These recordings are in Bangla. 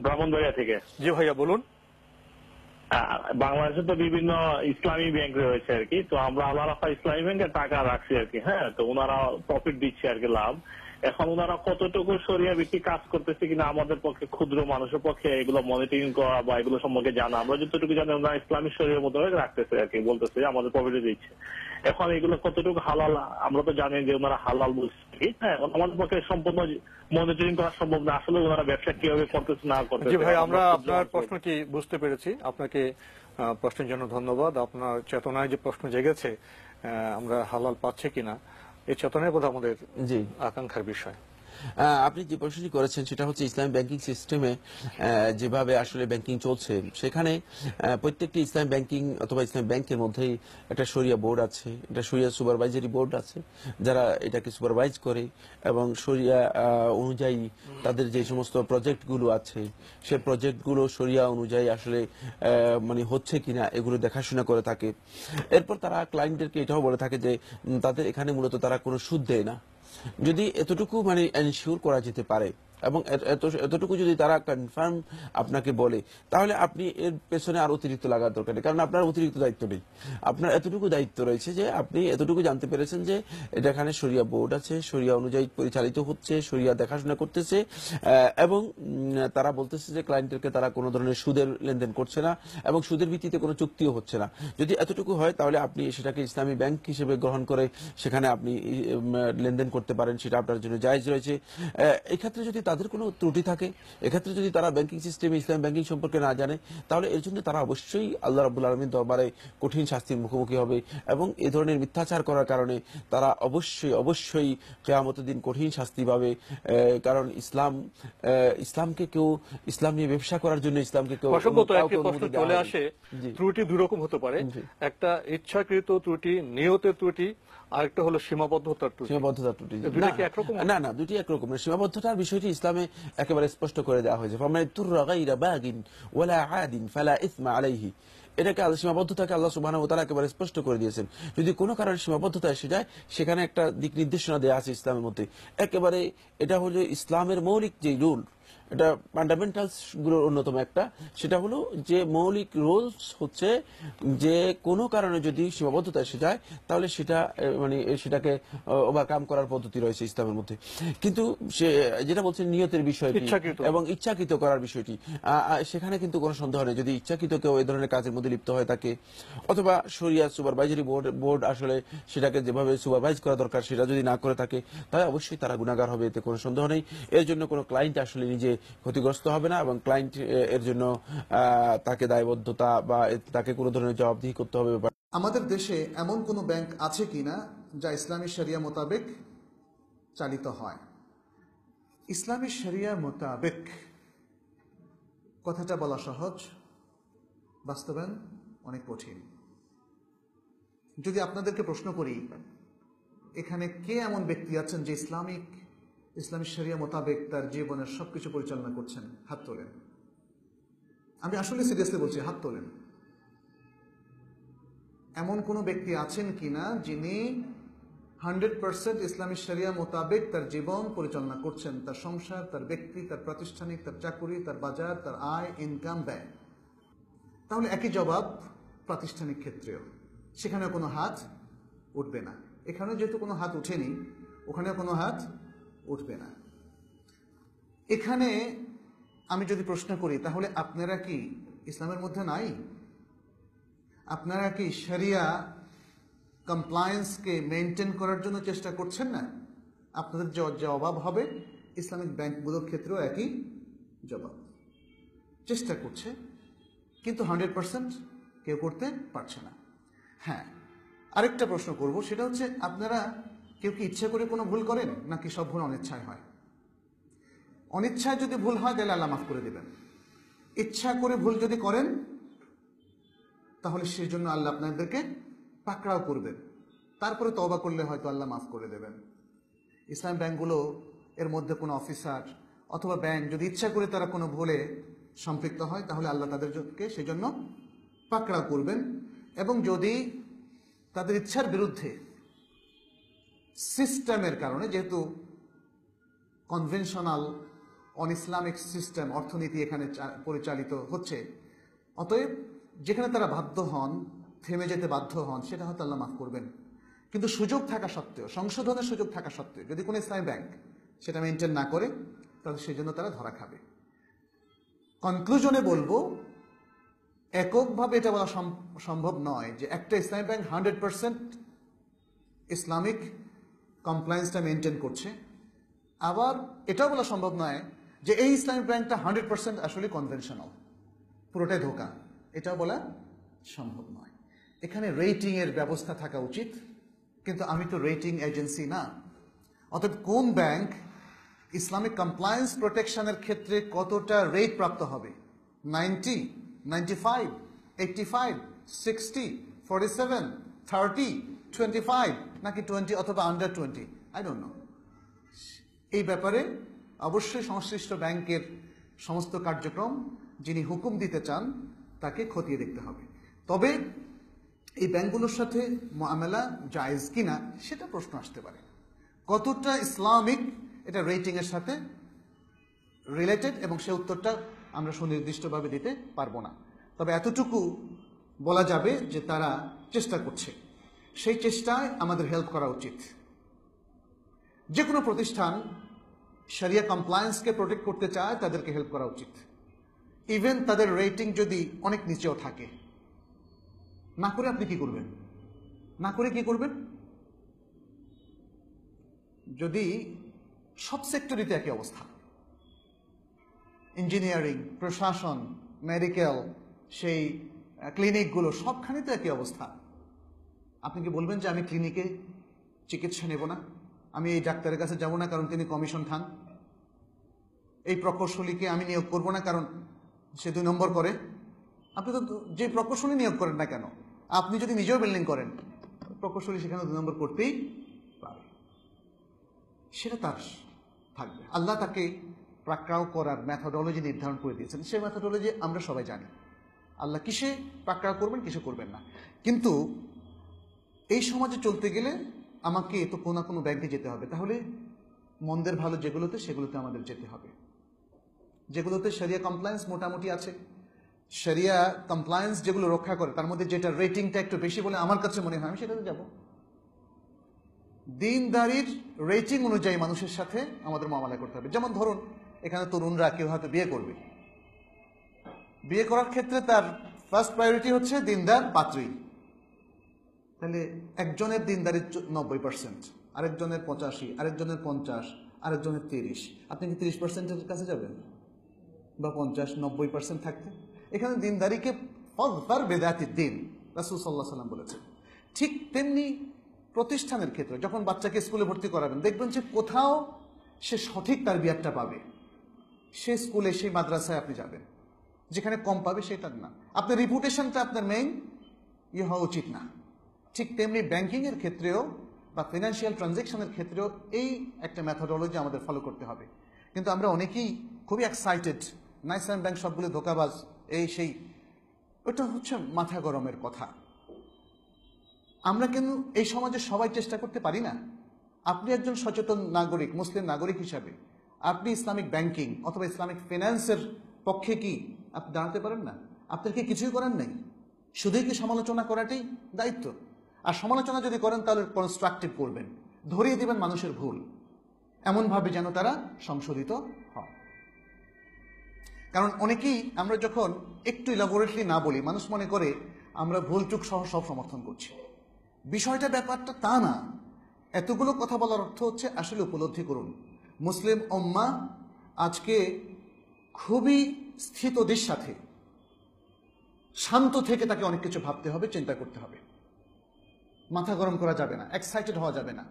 ব্রাহ্মণবাড়িয়া থেকে। জি ভাইয়া বলুন। বাংলাদেশে তো বিভিন্ন ইসলামী ব্যাংক রয়েছে আর কি, তো আমরা আল আরাফা ইসলামী ব্যাংকে টাকা রাখছি আর কি। হ্যাঁ, তো ওনারা প্রফিট দিচ্ছে আর কি, লাভ। এখন ওনারা কতটুকু শরিয়া ভিত্তিক কাজ করতেছে কিনা আমাদের পক্ষে, ক্ষুদ্র মানুষের পক্ষে এগুলো মনিটরিং করা বা এগুলো সম্পর্কে জানা, আমরা যতটুকু জানি ওনারা ইসলামী শরিয়ার মতো রাখতেছে আর কি, বলতেছে আমাদের প্রফিটে দিচ্ছে। এখন এগুলো কতটুকু হালাল আমরা তো জানি যে ওনারা হালাল বলছে। হ্যাঁ, আমাদের পক্ষে সম্পূর্ণ মনিটরিং করা সম্ভব না আসলে ওনারা ব্যবসা কিভাবে করতেছে না করতেছে। জি ভাই, আমরা আপনার প্রশ্নটি বুঝতে পেরেছি। আপনাকে প্রশ্নের জন্য ধন্যবাদ। আপনার চেতনায় যে প্রশ্ন জেগেছে আমরা হালাল পাচ্ছে কিনা, এই চেতনায় বোধ আমাদের আকাঙ্ক্ষার বিষয়। আপনি যে প্রশ্নটি করেছেন সেটা হচ্ছে ইসলামিক ব্যাংকিং সিস্টেমে যেভাবে আসলে ব্যাংকিং চলছে, সেখানে প্রত্যেকটি ইসলামিক ব্যাংকিং অথবা ইসলামিক ব্যাংকের মধ্যেই একটা শরিয়া বোর্ড আছে, একটা শরিয়া সুপারভাইজারি বোর্ড আছে, যারা এটাকে সুপারভাইজ করে এবং শরিয়া অনুযায়ী তাদের যে সমস্ত প্রজেক্টগুলো আছে সেই প্রজেক্টগুলো শরিয়া অনুযায়ী আসলে মানে হচ্ছে কিনা এগুলো দেখাশোনা করে থাকে। এরপর তারা ক্লায়েন্টদেরকে এটাও বলে থাকে যে তাদের এখানে মূলত তারা কোনো সুদ দেয় না। যদি এতটুকু মানে এনশিওর করা যেতে পারে এবং এতটুকু যদি তারা কনফার্ম আপনাকে বলে, তাহলে আপনি এর পেছনে আর অতিরিক্ত লাগার দরকার নেই, কারণ আপনার অতিরিক্ত দায়িত্ব নেই। আপনার এতটুকু দায়িত্ব রয়েছে যে আপনি এতটুকু জানতে পেরেছেন যে এখানে শরিয়া বোর্ড আছে, শরিয়া অনুযায়ী পরিচালিত হচ্ছে, শরিয়া দেখাশোনা করতেছে এবং তারা বলতেছে যে ক্লায়েন্টদেরকে তারা কোনো ধরনের সুদের লেনদেন করছে না এবং সুদের ভিত্তিতে কোনো চুক্তিও হচ্ছে না। যদি এতটুকু হয় তাহলে আপনি সেটাকে ইসলামী ব্যাংক হিসেবে গ্রহণ করে সেখানে আপনি লেনদেন করতে পারেন, সেটা আপনার জন্য জায়েজ রয়েছে। এক্ষেত্রে যদি তাদের কোনো ত্রুটি থাকে, এক্ষেত্রে যদি তারা ব্যাংকিং সিস্টেমে ইসলামী ব্যাংকিং সম্পর্কে না জানে, তাহলে এর জন্য তারা অবশ্যই আল্লাহ রাব্বুল আলামিন দরবারে কঠিন শাস্তির মুখোমুখি হবে এবং এ ধরনের মিথ্যাচার করার কারণে তারা অবশ্যই কিয়ামতের দিন কঠিন শাস্তি পাবে। কারণ ইসলামকে কেউ ইসলাম নিয়ে ব্যবসা করার জন্য ইসলামকে কেউ একটি প্রশ্ন চলে আসে, ত্রুটি দুই রকম হতে পারে, একটা ইচ্ছাকৃত ত্রুটি, নিয়তের ত্রুটি, আরেকটা হলো সীমাবদ্ধতার ত্রুটি। না না, দুটি একরকম। সীমাবদ্ধতার বিষয়টি ইসলামে একেবারে স্পষ্ট করে দেওয়া হয়েছে, ফামান তুররা গায়রা বাগিন ওয়ালা আদিন ফালা ইসমা আলাইহি। এটাকে সীমাবদ্ধতাকে আল্লাহ সুবহানাহু ওয়া তাআলা একেবারে স্পষ্ট করে দিয়েছেন। যদি কোনো কারণে সীমাবদ্ধতা এসে যায়, সেখানে একটা দিক নির্দেশনা দেওয়া আছে ইসলামের মধ্যে। একেবারে এটা হলো ইসলামের মৌলিক যে রুল, এটা ফান্ডামেন্টালস গুলোর অন্যতম একটা, সেটা হলো যে মৌলিক রুলস হচ্ছে যে কোনো কারণে যদি সীমাবদ্ধতা এসে যায় তাহলে সেটা মানে সেটাকে ওভারকাম করার পদ্ধতি রয়েছে ইসলামের মধ্যে। কিন্তু সে যেটা বলছেন নিয়তের বিষয়টি এবং ইচ্ছাকৃত করার বিষয়টি, সেখানে কিন্তু কোনো সন্দেহ নেই। যদি ইচ্ছাকৃত কেউ এই ধরনের কাজের মধ্যে লিপ্ত হয়ে থাকে অথবা শরিয়া সুপারভাইজারি বোর্ড আসলে সেটাকে যেভাবে সুপারভাইজ করা দরকার সেটা যদি না করে থাকে, তাহলে অবশ্যই তারা গুনাহগার হবে, এতে কোনো সন্দেহ নেই। এর জন্য কোনো ক্লায়েন্ট আসলে নিজে ক্ষতিগ্রস্ত হবে না এবং ক্লায়েন্ট এর জন্য তাকে দায়বদ্ধতা বা তাকে কোনো ধরনের জবাবদিহি করতে হবে। আমাদের দেশে এমন কোনো ব্যাংক আছে কিনা যা ইসলামী শরিয়া মোতাবেক চালিত হয়? ইসলামী শরিয়া মোতাবেক কথাটা বলা সহজ, বাস্তবায়ন অনেক কঠিন। যদি আপনাদেরকে প্রশ্ন করি এখানে কে এমন ব্যক্তি আছেন যে ইসলামী শরিয়া মোতাবেক তার জীবনের সবকিছু পরিচালনা করছেন, হাত তোলেন। আমি আসলে সিরিয়াসলি বলছি, হাত তোলেন। এমন কোন ব্যক্তি আছেন কিনা যিনি 100% ইসলামী শরিয়া মোতাবেক তার জীবন পরিচালনা করছেন, তার সংসার, তার ব্যক্তি, তার প্রাতিষ্ঠানিক, তার চাকুরি, তার বাজার, তার আয়, ইনকাম, ব্যয়? তাহলে একই জবাব প্রাতিষ্ঠানিক ক্ষেত্রেও, সেখানে কোনো হাত উঠবে না। এখানে যেহেতু কোনো হাত উঠেনি, ওখানেও কোনো হাত উঠবে না। এখানে আমি যদি প্রশ্ন করি তাহলে আপনারা কি ইসলামের মধ্যে নাই? আপনারা কি শরিয়া কমপ্লায়েন্সকে মেনটেন করার জন্য চেষ্টা করছেন না? আপনাদের জবাব হবে ইসলামিক ব্যাংকগুলোর ক্ষেত্রেও একই জবাব। চেষ্টা করছে কিন্তু 100% কেউ করতে পারছে না। হ্যাঁ, আরেকটা প্রশ্ন করব, সেটা হচ্ছে আপনারা কেউ কি ইচ্ছা করে কোনো ভুল করেন নাকি সব ভুল অনিচ্ছায় হয়? অনিচ্ছায় যদি ভুল হয় তাহলে আল্লাহ মাফ করে দেবেন। ইচ্ছা করে ভুল যদি করেন তাহলে সেই জন্য আল্লাহ আপনাদেরকে পাকড়াও করবেন, তারপরে তওবা করলে হয়তো আল্লাহ মাফ করে দেবেন। ইসলাম ব্যাংকগুলো এর মধ্যে কোনো অফিসার অথবা ব্যাংক যদি ইচ্ছা করে তারা কোনো ভুলে সম্পৃক্ত হয় তাহলে আল্লাহ তাদেরকে সেই জন্য পাকড়াও করবেন। এবং যদি তাদের ইচ্ছার বিরুদ্ধে সিস্টেমের কারণে, যেহেতু কনভেনশনাল অন ইসলামিক সিস্টেম, অর্থনীতি এখানে পরিচালিত হচ্ছে। অতএব যেখানে তারা বাধ্য হন, থেমে যেতে বাধ্য হন, সেটা হয়তো আল্লাহ মাফ করবেন। কিন্তু সুযোগ থাকা সত্ত্বেও, সংশোধনের সুযোগ থাকা সত্ত্বেও যদি কোনো ইসলামী ব্যাংক সেটা মেনটেন না করে, তাহলে সেই জন্য তারা ধরা খাবে। কনক্লুশনে বলবো, এককভাবে এটা বলা সম্ভব নয় যে একটা ইসলামী ব্যাংক 100% ইসলামিক কমপ্লায়েন্সটা মেনটেন করছে। আবার এটাও বলা সম্ভব নয় যে এই ইসলামিক ব্যাংকটা 100% আসলে কনভেনশনাল, পুরোটাই ধোঁকা। এটাও বলা সম্ভব নয়। এখানে রেটিং এর ব্যবস্থা থাকা উচিত, কিন্তু আমি তো রেটিং এজেন্সি না। অতএব কোন ব্যাংক ইসলামিক কমপ্লায়েন্স প্রোটেকশনের ক্ষেত্রে কতটা রেট প্রাপ্ত হবে, 90, 95, 85, 60, 47, 30, 25 নাকি 20 অথবা আন্ডার 20, আই ডোন্ট নো। এই ব্যাপারে অবশ্যই সংশ্লিষ্ট ব্যাংকের সমস্ত কার্যক্রম যিনি হুকুম দিতে চান তাকে খতিয়ে দেখতে হবে। তবে এই ব্যাংকগুলোর সাথে মুআমালা জায়েজ কিনা সেটা প্রশ্ন আসতে পারে। কতটা ইসলামিক এটা রেটিং এর সাথে রিলেটেড, এবং সে উত্তরটা আমরা সুনির্দিষ্টভাবে দিতে পারবো না। তবে এতটুকু বলা যাবে যে তারা চেষ্টা করছে, সেই চেষ্টায় আমাদের হেল্প করা উচিত। যে কোনো প্রতিষ্ঠান শরিয়া কমপ্লায়েন্সকে প্রোটেক্ট করতে চায়, তাদেরকে হেল্প করা উচিত। ইভেন তাদের রেটিং যদি অনেক নিচেও থাকে, না করে আপনি কি করবেন? না করে কি করবেন? যদি সব সেক্টরিতে একই অবস্থা, ইঞ্জিনিয়ারিং, প্রশাসন, মেডিকেল, সেই ক্লিনিকগুলো সবখানে তো একই অবস্থা, আপনি কি বলবেন যে আমি ক্লিনিকে চিকিৎসা নেব না, আমি এই ডাক্তারের কাছে যাব না কারণ তিনি কমিশন খান, এই প্রকৌশলীকে আমি নিয়োগ করব না কারণ সে 2 নম্বর করে? আপনি তো যে প্রকৌশলী নিয়োগ করেন না কেন, আপনি যদি নিজেও বিল্ডিং করেন, প্রকৌশলী সেখানে 2 নম্বর করতেই পারে, সেটা তার থাকবে। আল্লাহ তাকে পাকড়াও করার মেথোডোলজি নির্ধারণ করে দিয়েছেন, সেই মেথোডোলজি আমরা সবাই জানি। আল্লাহ কিসে পাকড়াও করবেন, কিসে করবেন না। কিন্তু এই সমাজে চলতে গেলে আমাকে তো কোনো না কোনো ব্যাংকে যেতে হবে। তাহলে মন্দের ভালো যেগুলোতে, সেগুলোতে আমাদের যেতে হবে। যেগুলোতে শরিয়া কমপ্লায়েন্স মোটামুটি আছে, শরিয়া কমপ্লায়েন্স যেগুলো রক্ষা করে, তার মধ্যে যেটা রেটিংটা একটু বেশি বলে আমার কাছে মনে হয়, আমি সেটাতে যাব। দিনদারির রেটিং অনুযায়ী মানুষের সাথে আমাদের মামলা করতে হবে। যেমন ধরুন, এখানে তরুণরা কেউ হয়তো বিয়ে করবে, বিয়ে করার ক্ষেত্রে তার ফার্স্ট প্রায়োরিটি হচ্ছে দিনদার পাত্রী। তাহলে একজনের দিনদারির 90%, আরেকজনের 85, আরেকজনের 50, আরেকজনের 30, আপনি কি 30%-এর কাছে যাবেন? বা 50-90% থাকতে? এখানে দিনদারিকে ফযফার বিযাতিদ দ্বীন রাসূল সাল্লাল্লাহু আলাইহি ওয়াসাল্লাম বলেছেন। ঠিক তেমনি প্রতিষ্ঠানের ক্ষেত্রে যখন বাচ্চাকে স্কুলে ভর্তি করাবেন, দেখবেন যে কোথাও সে সঠিক তারবিয়াতটা পাবে, সে স্কুলে, সেই মাদ্রাসায় আপনি যাবেন। যেখানে কম পাবে সেটা না, আপনার রিপুটেশনটা আপনার মেইন হওয়া উচিত না। ঠিক তেমনি ব্যাংকিং এর ক্ষেত্রেও বা ফিনান্সিয়াল ট্রানজ্যাকশনের ক্ষেত্রেও এই একটা মেথোডোলজি আমাদের ফলো করতে হবে। কিন্তু আমরা অনেকেই খুবই এক্সাইটেড, নাইসান ব্যাংক সবগুলো ধোঁকাবাজ, এই সেই, ওটা হচ্ছে মাথা গরমের কথা। আমরা কিন্তু এই সমাজে সবাই চেষ্টা করতে পারি না। আপনি একজন সচেতন নাগরিক, মুসলিম নাগরিক হিসাবে আপনি ইসলামিক ব্যাংকিং অথবা ইসলামিক ফিন্যান্সের পক্ষে কি আপনি দাঁড়াতে পারেন না? আপনার কি কিছুই করার নেই, শুধুই কি সমালোচনা করাটাই দায়িত্ব? আর সমালোচনা যদি করেন তাহলে কনস্ট্রাকটিভ করবেন, ধরিয়ে দিবেন মানুষের ভুল, এমনভাবে যেন তারা সংশোধিত হয়। কারণ অনেকেই আমরা যখন একটু ইলাবোরেটলি না বলি, মানুষ মনে করে আমরা ভুল চুক সহ সব সমর্থন করছি। বিষয়টা, ব্যাপারটা তা না। এতগুলো কথা বলার অর্থ হচ্ছে আসলে উপলব্ধি করুন, মুসলিম উম্মাহ আজকে খুবই স্থিতদের সাথে শান্ত থেকে তাকে অনেক কিছু ভাবতে হবে, চিন্তা করতে হবে। মাথা গরম করা যাবে না, এক্সাইটেড হওয়া যাবে না।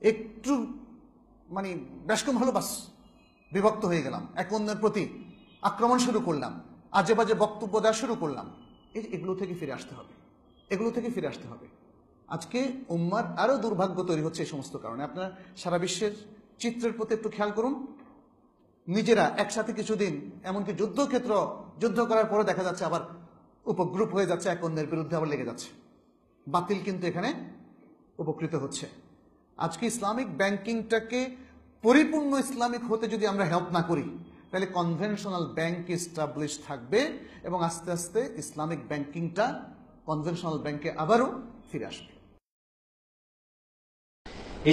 একটু মানে ব্যস্কম হলো বাস বিভক্ত হয়ে গেলাম, এক অন্যের প্রতি আক্রমণ শুরু করলাম, আজে বাজে বক্তব্য দেওয়া শুরু করলাম। এগুলো থেকে ফিরে আসতে হবে, এগুলো থেকে ফিরে আসতে হবে। আজকে উম্মার আরো দুর্ভাগ্য তৈরি হচ্ছে এই সমস্ত কারণে। আপনারা সারা বিশ্বের চিত্রের প্রতি একটু খেয়াল করুন। নিজেরা একসাথে কিছুদিন, এমনকি যুদ্ধক্ষেত্র যুদ্ধ করার পরে দেখা যাচ্ছে আবার উপগ্রুপ হয়ে যাচ্ছে, এক অন্যের বিরুদ্ধে আবার লেগে যাচ্ছে। বাতিল কিন্তু এখানে উপকৃত হচ্ছে। আজকে ইসলামিক ব্যাংকিংটাকে পরিপূর্ণ ইসলামিক হতে যদি আমরা হেল্প না করি, তাহলে কনভেনশনাল ব্যাংক এস্টাবলিশ থাকবে এবং আস্তে আস্তে ইসলামিক ব্যাংকিংটা কনভেনশনাল ব্যাংকে আবারও ফিরে আসবে।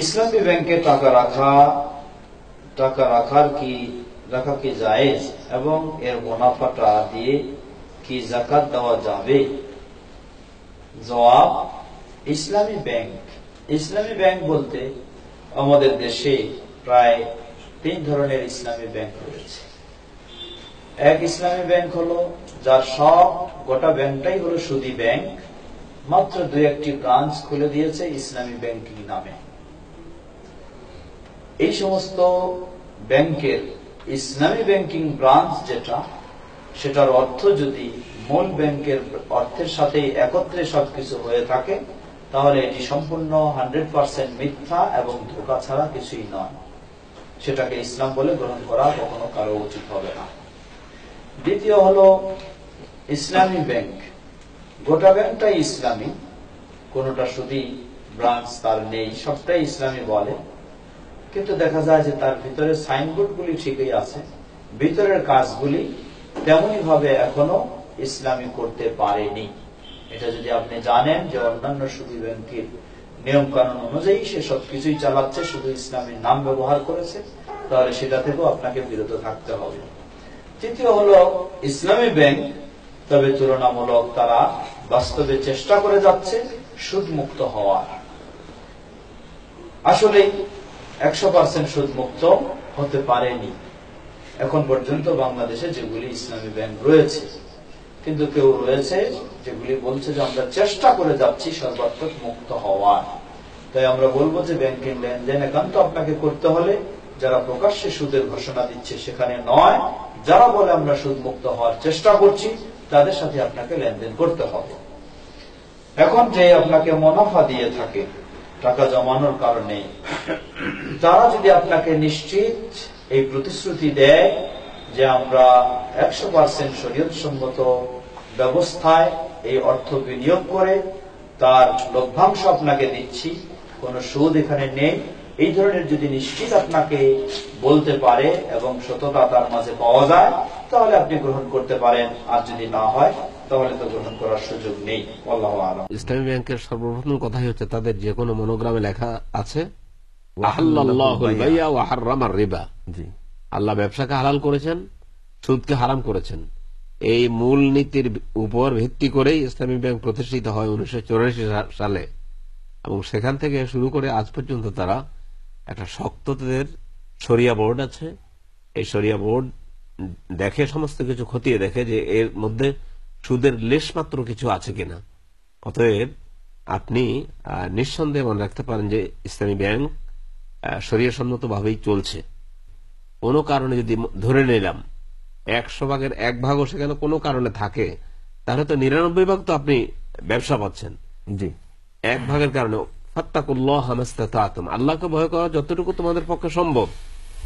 ইসলামী ব্যাংকে টাকা রাখা কি জায়েজ এবং এর মুনাফাটা দিয়ে কি যাকাত দেওয়া যাবে? জবাব, ইসলামী ব্যাংক বলতে আমাদের দেশে প্রায় 3 ধরনের ইসলামী ব্যাংক রয়েছে। এক ইসলামী ব্যাংক হলো যার গোটা ব্যাংকটাই হলো সুদী ব্যাংক, মাত্র 2-1টি ব্রাঞ্চ খুলে দিয়েছে ইসলামী ব্যাংকিং নামে। এই সমস্ত ব্যাংকের ইসলামী ব্যাংকিং ব্রাঞ্চ সেটার অর্থ যদি মূল ব্যাংকের অর্থের সাথে একত্রে সবকিছু হয়ে থাকে, তাহলে এটি সম্পূর্ণ 100% মিথ্যা এবং ধোঁকা ছাড়া কিছুই নয়। সেটাকে ইসলাম বলে গ্রহণ করা কখনো কারো উচিত হবে না। দ্বিতীয় হলো ইসলামী ব্যাংক, গোটা ব্যাংকটাই ইসলামী, কোনটা শুধু ব্রাঞ্চ তার নেই, সবটাই ইসলামী বলে, কিন্তু দেখা যায় যে তার ভিতরে সাইনবোর্ড গুলি ঠিকই আছে, ভিতরের কাজগুলি তেমনি ভাবে এখনো ইসলামী করতে পারেনি। এটা যদি আপনি জানেন যে অন্যান্য সুদী ব্যাংকের নিয়ম কানুন অনুযায়ী সে সবকিছুই চালাচ্ছে, শুধু ইসলামীর নাম ব্যবহার করেছে, তাহলে সেটা থেকেও আপনাকে বিরত থাকতে হবে। তৃতীয় হলো ইসলামী ব্যাংক, তবে তুলনামূলক তারা বাস্তবে চেষ্টা করে যাচ্ছে সুদ মুক্ত হওয়ার। আসলে 100% সুদ মুক্ত হতে পারেনি এখন পর্যন্ত বাংলাদেশে যেগুলি ইসলামী ব্যাংক রয়েছে, কিন্তু কেউ রয়েছে যেগুলি বলছে যে আমরা চেষ্টা করে যাচ্ছি সর্বাত্মক মুক্ত হওয়ার। তাই আমরা বলবো যে ব্যাংকিং লেনদেন একান্ত আপনাকে করতে হলে যারা প্রকাশ্যে সুদের ঘোষণা দিচ্ছে সেখানে নয়, যারা বলে আমরা সুদ মুক্ত হওয়ার চেষ্টা করছি তাদের সাথে আপনাকে লেনদেন করতে হবে। এখন যে আপনাকে মুনাফা দিয়ে থাকে টাকা জমানোর কারণে, তারা যদি আপনাকে নিশ্চিত এই প্রতিশ্রুতি দেয় যে আমরা 100% শরীয়তসম্মত ব্যবস্থায় এই অর্থ বিনিয়োগ করে তার লভ্যাংশ আপনাকে দিচ্ছি, কোন সুদ এখানে নেই, এই ধরনের যদি নিশ্চিত আপনাকে বলতে পারে এবং সততা তার মাঝে পাওয়া যায়, তাহলে আপনি গ্রহণ করতে পারেন, আর যদি না হয় তাহলে তো গ্রহণ করার সুযোগ নেই। আল্লাহু আ'লাম। ইসলামী ব্যাংকের সর্বপ্রথম কথাই হচ্ছে তাদের যে কোনো মনোগ্রামে লেখা আছে আহাল্লাল্লাহুল বাই'a ওয়া হাররামার রিবা। জি, আল্লাহ ব্যবসাকে হালাল করেছেন, সুদকে হারাম করেছেন। এই মূল নীতির উপর ভিত্তি করেই ইসলামী ব্যাংক প্রতিষ্ঠিত হয় 1984 সালে, এবং সেখান থেকে শুরু করে আজ পর্যন্ত তারা একটা শক্তদের শরিয়া বোর্ড আছে। এই শরিয়া বোর্ড দেখে সমস্ত কিছু খতিয়ে দেখে যে এর মধ্যে সুদের লেশ মাত্র কিছু আছে কিনা। অতএব আপনি নিঃসন্দেহে মনে রাখতে পারেন যে ইসলামী ব্যাংক শরিয়া সম্মত ভাবেই চলছে। কোনো কারণে যদি ধরে নিলাম 100 ভাগের 1 ভাগও সেখানে কোনো কারণে থাকে, তাহলে তো 99 ভাগ তো আপনি ব্যবসা পাচ্ছেন। জি, 1 ভাগের কারণে ফাত্তাকুল্লাহ মাস্তাতাতুম, আল্লাহকে ভয় করা যতটুকু তোমাদের পক্ষে সম্ভব,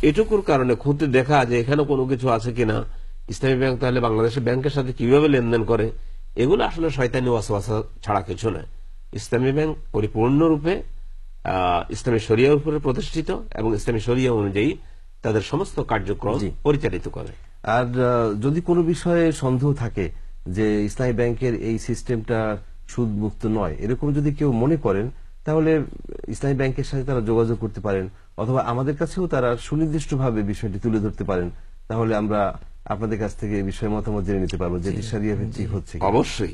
এটুকুর কারণে খুঁজতে দেখা যে এখানে কোনো কিছু আছে কিনা। ইসলামী ব্যাংক তাহলে বাংলাদেশের ব্যাংকের সাথে কিভাবে লেনদেন করে, এগুলো আসলে শয়তানি ওয়াসওয়াসা ছাড়া কিছু নয়। ইসলামী ব্যাংক পরিপূর্ণরূপে ইসলামী শরিয়ার উপরে প্রতিষ্ঠিত এবং ইসলামী শরিয়া অনুযায়ী তাদের সমস্ত কার্যক্রম পরিচালিত করে। আর যদি কোনো বিষয়ে সন্দেহ থাকে যে ইসলামী ব্যাংকের এই সিস্টেমটা সুদ মুক্ত নয়, এরকম যদি কেউ মনে করেন, তাহলে ইসলামী ব্যাংকের সাথে তারা যোগাযোগ করতে পারেন, অথবা আমাদের কাছেও তারা সুনির্দিষ্টভাবে বিষয়টি তুলে ধরতে পারেন। তাহলে আমরা আপনাদের কাছ থেকে এই বিষয়ে মতামত জেনে নিতে পারবো যেটি শরিয়া ভিত্তিক হচ্ছে। অবশ্যই।